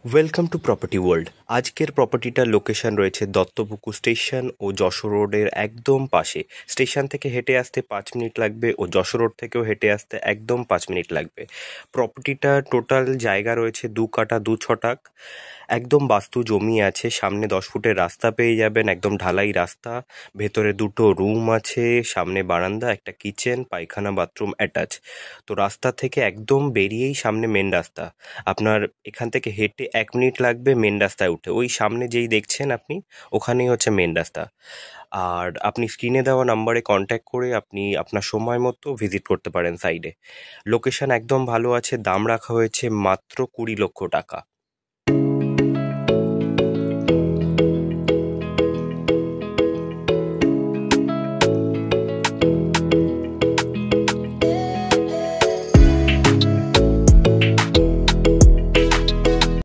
Welcome to property world. আজকের প্রপার্টিটার location রয়েছে Duttapukur station ও যশোর রোডের একদম পাশে। স্টেশন থেকে হেঁটে আসতে 5 মিনিট লাগবে ও যশোর রোড থেকেও হেঁটে আসতে একদম 5 মিনিট লাগবে। প্রপার্টিটার টোটাল জায়গা রয়েছে 2 কাঠা 2 ছটাক। একদম বাস্তু জমি আছে, সামনে 10 ফুটের রাস্তা পেয়ে যাবেন, একদম ঢালাই রাস্তা। ভেতরে 2টো রুম আছে, সামনে বারান্দা, একটা কিচেন, পায়খানা, বাথরুম অ্যাটাচ। তো রাস্তা থেকে একদম বেরিয়েই সামনে মেন রাস্তা। আপনার এখান থেকে হেঁটে 1 মিনিট লাগবে মেন রাস্তায় উঠে। ওই সামনে যেই দেখছেন আপনি, ওখানেই হচ্ছে মেন রাস্তা। আর আপনি স্ক্রিনে দেওয়া নাম্বারে কন্ট্যাক্ট করে আপনি আপনার সময় মতো ভিজিট করতে পারেন সাইডে। লোকেশন একদম ভালো আছে, দাম রাখা হয়েছে মাত্র 20 লক্ষ টাকা।